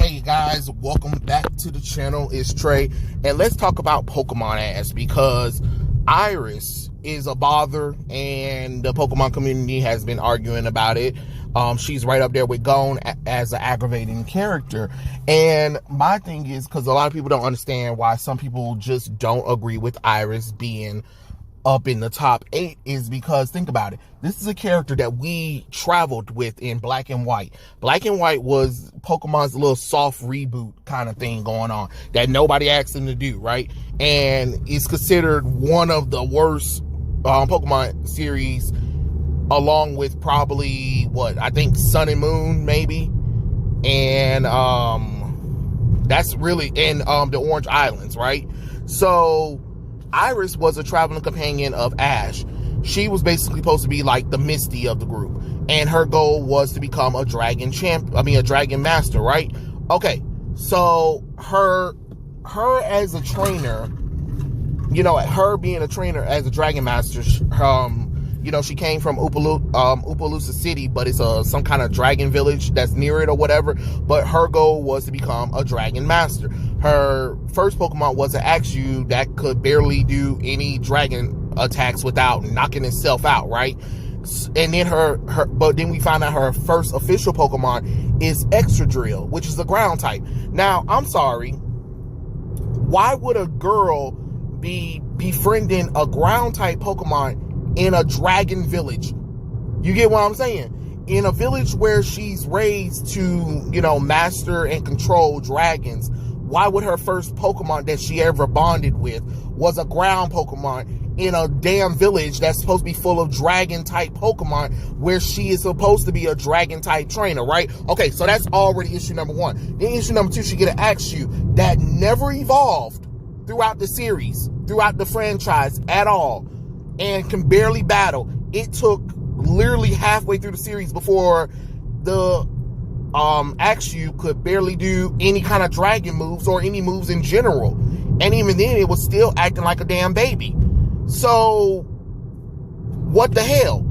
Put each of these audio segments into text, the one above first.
Hey guys, welcome back to the channel. It's Trey, and let's talk about Pokemon ass, because Iris is a bother and the Pokemon community has been arguing about it. She's right up there with Gone as an aggravating character. And my thing is, because a lot of people don't understand why some people just don't agree with Iris being up in the top 8, is because, think about it, this is a character that we traveled with in Black and White. Black and White was Pokemon's little soft reboot kind of thing going on that nobody asked them to do, right? And it's considered one of the worst Pokemon series, along with probably I think Sun and Moon maybe, and that's really in the Orange Islands, right? So Iris was a traveling companion of Ash. She was basically supposed to be like the Misty of the group, and her goal was to become a dragon a dragon master, right? Okay, so her as a trainer, her being a trainer as a dragon master, she came from Opelousas City, but it's some kind of dragon village that's near it or whatever. But her goal was to become a dragon master. Her first Pokemon was an Axew that could barely do any dragon attacks without knocking itself out, right? And then but then we found out her first official Pokemon is Excadrill, which is a ground type. Now, I'm sorry, why would a girl be befriending a ground type Pokemon in a dragon village? You get what I'm saying? In a village where she's raised to, master and control dragons, why would her first Pokemon that she ever bonded with was a ground Pokemon in a damn village that's supposed to be full of dragon type Pokemon, where she is supposed to be a dragon type trainer, right? Okay, so that's already issue number 1. Then issue number 2, she get an Axew that never evolved throughout the series, throughout the franchise at all, and can barely battle. It took literally halfway through the series before the Axew could barely do any kind of dragon moves or any moves in general. And even then, it was still acting like a damn baby. So, what the hell?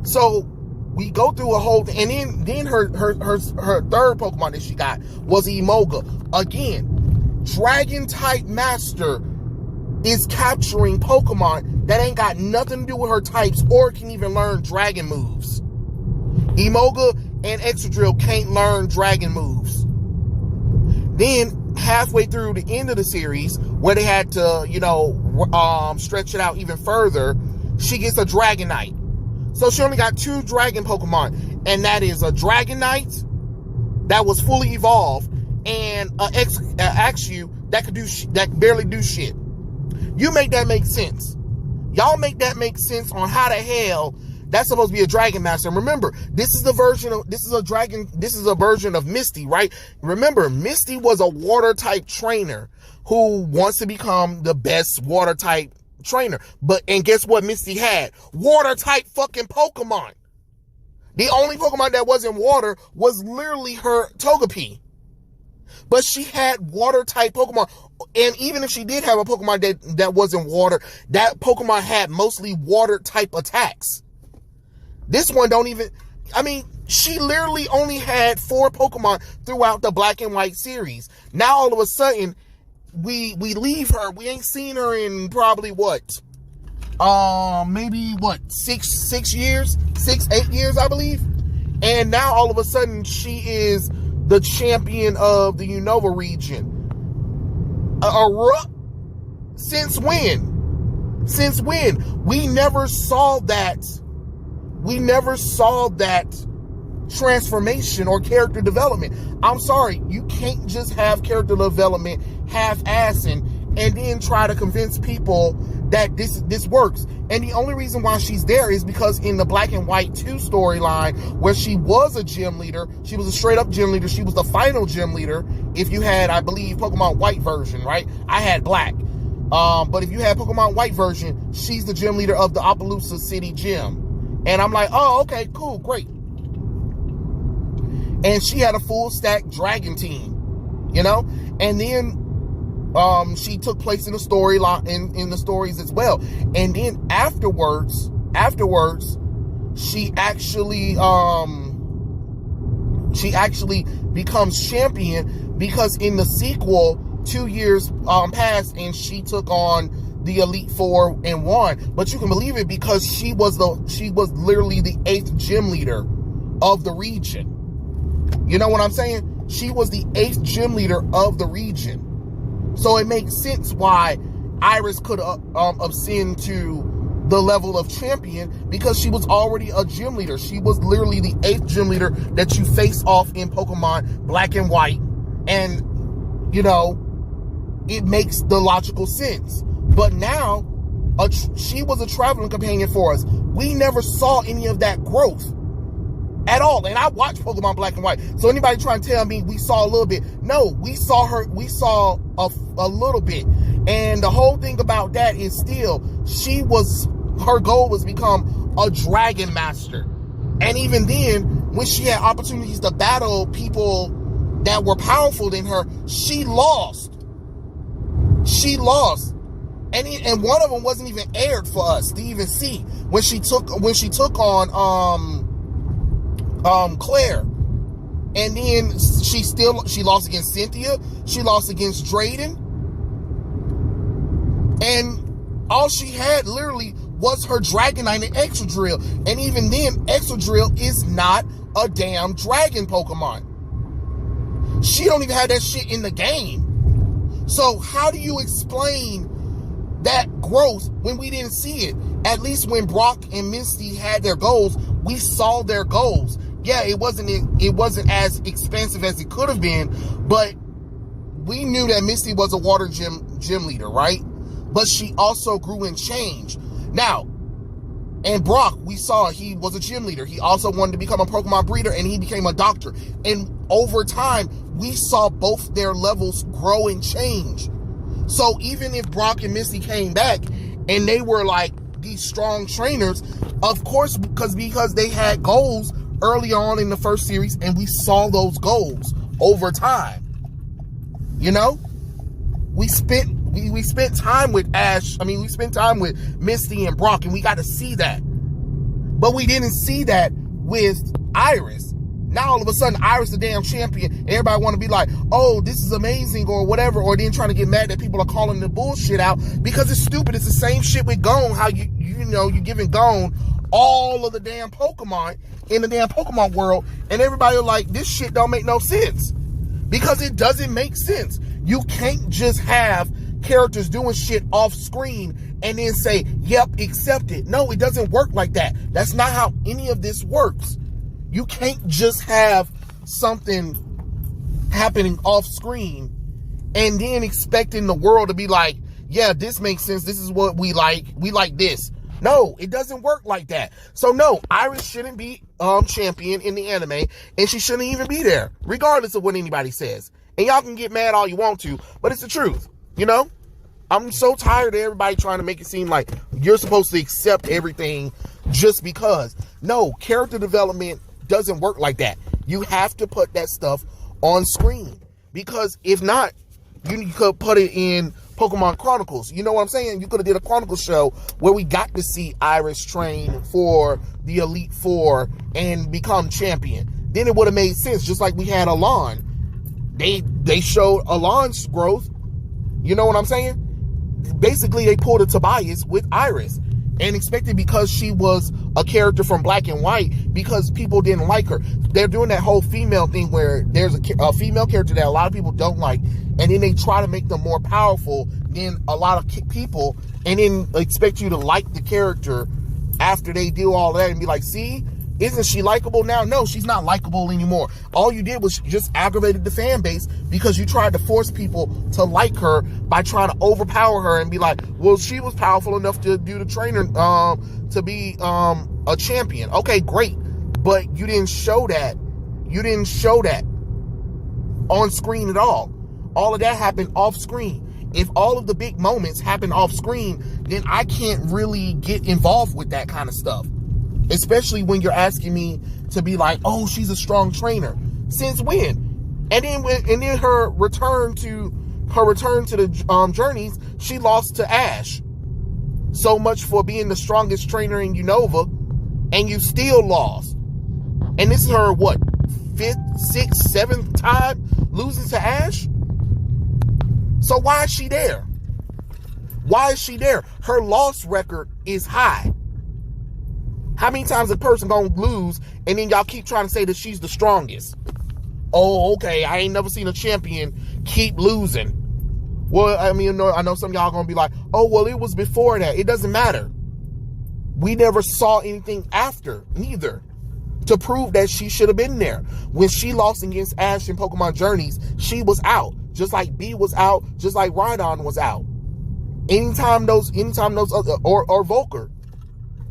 So, we go through a whole thing, and then her third Pokemon that she got was Emolga. Again, dragon type master is capturing Pokemon that ain't got nothing to do with her types or can even learn dragon moves. Emolga and Excadrill can't learn dragon moves. Then halfway through the end of the series, where they had to, stretch it out even further, she gets a Dragonite. So she only got 2 dragon Pokemon, and that is a Dragonite that was fully evolved and an Axew that barely do shit. You make that make sense. Y'all make that make sense on how the hell that's supposed to be a dragon master. Remember, this is a version of Misty, right? Remember, Misty was a water type trainer who wants to become the best water type trainer. And guess what Misty had? Water type fucking Pokemon. The only Pokemon that wasn't water was literally her Togepi. But she had water type Pokemon. And even if she did have a Pokemon that wasn't water, that Pokemon had mostly water type attacks. This one she literally only had 4 Pokemon throughout the Black and White series. Now all of a sudden, we leave her. We ain't seen her in probably maybe 6 years? 8 years, I believe. And now all of a sudden, she is the champion of the Unova region. Since when? Since when? We never saw that transformation or character development. I'm sorry, you can't just have character development half-assing and then try to convince people that this works. And the only reason why she's there is because in the Black and White 2 storyline, where she was a gym leader, she was a straight up gym leader, she was the final gym leader. If you had, I believe, Pokemon White version, right? I had Black. But if you had Pokemon White version, she's the gym leader of the Opelousas City gym. And I'm like, oh, okay, cool, great. And she had a full stack dragon team, and then she took place in the storyline in the stories as well. And then afterwards, she actually She actually becomes champion because in the sequel, 2 years passed and she took on the Elite Four and won. But you can believe it because she was literally the 8th gym leader of the region. You know what I'm saying? She was the 8th gym leader of the region. So it makes sense why Iris could ascend to the level of champion because she was already a gym leader. She was literally the 8th gym leader that you face off in Pokemon Black and White. And, you know, it makes the logical sense. But now, she was a traveling companion for us. We never saw any of that growth at all. And I watched Pokemon Black and White. So anybody trying to tell me we saw a little bit? No, we saw a little bit. And the whole thing about that is still, her goal was become a dragon master. And even then, when she had opportunities to battle people that were powerful than her, she lost. She lost. And one of them wasn't even aired for us to even see when she took on Claire. And then she lost against Cynthia. She lost against Drayden. And all she had literally was her Dragonite and Excadrill. And even then, Excadrill is not a damn dragon Pokemon. She don't even have that shit in the game. So how do you explain that growth when we didn't see it? At least when Brock and Misty had their goals, we saw their goals. Yeah, it wasn't as expansive as it could have been, but we knew that Misty was a water gym leader, right? But she also grew and changed. Now, and Brock, we saw he was a gym leader. He also wanted to become a Pokemon breeder, and he became a doctor. And over time, we saw both their levels grow and change. So even if Brock and Misty came back and they were like these strong trainers, of course, because they had goals early on in the first series, and we saw those goals over time. You know, we spent time with Ash. I mean, we spent time with Misty and Brock, and we got to see that. But we didn't see that with Iris. Now all of a sudden, Iris the damn champion, and everybody want to be like, oh, this is amazing, or whatever, or then trying to get mad that people are calling the bullshit out because it's stupid. It's the same shit with Gone, how you're giving Gone all of the damn Pokemon in the damn Pokemon world, and everybody are like, this shit don't make no sense. Because it doesn't make sense. You can't just have characters doing shit off screen and then say, yep, accept it. No, it doesn't work like that. That's not how any of this works. You can't just have something happening off screen and then expecting the world to be like, yeah, this makes sense. This is what we like. We like this. No, it doesn't work like that. So no, Iris shouldn't be champion in the anime, and she shouldn't even be there, regardless of what anybody says. And y'all can get mad all you want to, but it's the truth, you know? I'm so tired of everybody trying to make it seem like you're supposed to accept everything just because. No, character development doesn't work like that. You have to put that stuff on screen, because if not, you could put it in Pokemon Chronicles. You know what I'm saying? You could have did a Chronicles show where we got to see Iris train for the Elite Four and become champion. Then it would have made sense, just like we had Alon. They showed Alon's growth. You know what I'm saying? Basically, they pulled a Tobias with Iris and expected, because she was a character from Black and White, because people didn't like her. They're doing that whole female thing where there's a female character that a lot of people don't like, and then they try to make them more powerful than a lot of people, and then expect you to like the character after they do all that and be like, see, isn't she likable now? No, she's not likable anymore. All you did was just aggravated the fan base because you tried to force people to like her by trying to overpower her and be like, well, she was powerful enough to do the trainer, to be a champion. Okay, great. But you didn't show that. You didn't show that on screen at all. All of that happened off screen. If all of the big moments happen off screen, then I can't really get involved with that kind of stuff. Especially when you're asking me to be like, oh, she's a strong trainer. Since when? And then her return to the journeys, she lost to Ash. So much for being the strongest trainer in Unova, and you still lost. And this is her, what, 5th, 6th, 7th time losing to Ash. So why is she there? Why is she there? Her loss record is high. How many times a person gonna lose and then y'all keep trying to say that she's the strongest? Oh, okay, I ain't never seen a champion keep losing. Well, I mean, I know some of y'all gonna be like, oh, well, it was before that. It doesn't matter. We never saw anything after, neither, to prove that she should have been there. When she lost against Ash in Pokemon Journeys, she was out. Just like B was out, just like Rhydon was out. Anytime those other, or Volker,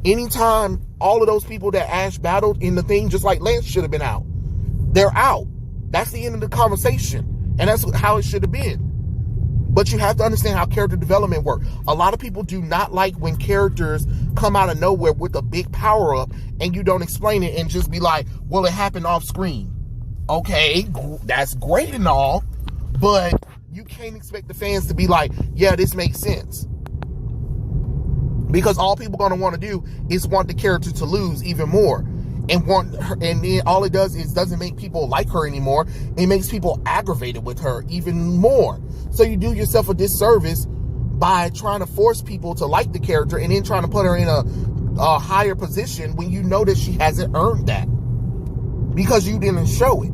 anytime all of those people that Ash battled in the thing, just like Lance should have been out, they're out. That's the end of the conversation. And that's how it should have been. But you have to understand how character development works. A lot of people do not like when characters come out of nowhere with a big power up and you don't explain it and just be like, well, it happened off screen. Okay, that's great and all, but you can't expect the fans to be like, yeah, this makes sense. Because all people are going to want to do is want the character to lose even more. And want her, and then all it does is doesn't make people like her anymore. It makes people aggravated with her even more. So you do yourself a disservice by trying to force people to like the character and then trying to put her in a higher position when you know that she hasn't earned that because you didn't show it.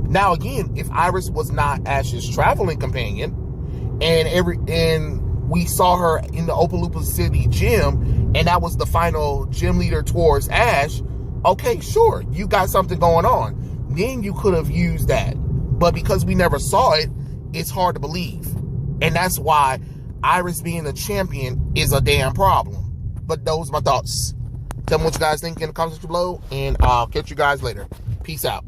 Now again, if Iris was not Ash's traveling companion and we saw her in the Opaloopa City gym and that was the final gym leader towards Ash, okay, sure, you got something going on. Then you could have used that. But because we never saw it, it's hard to believe. And that's why Iris being a champion is a damn problem. But those are my thoughts. Tell me what you guys think in the comments below, and I'll catch you guys later. Peace out.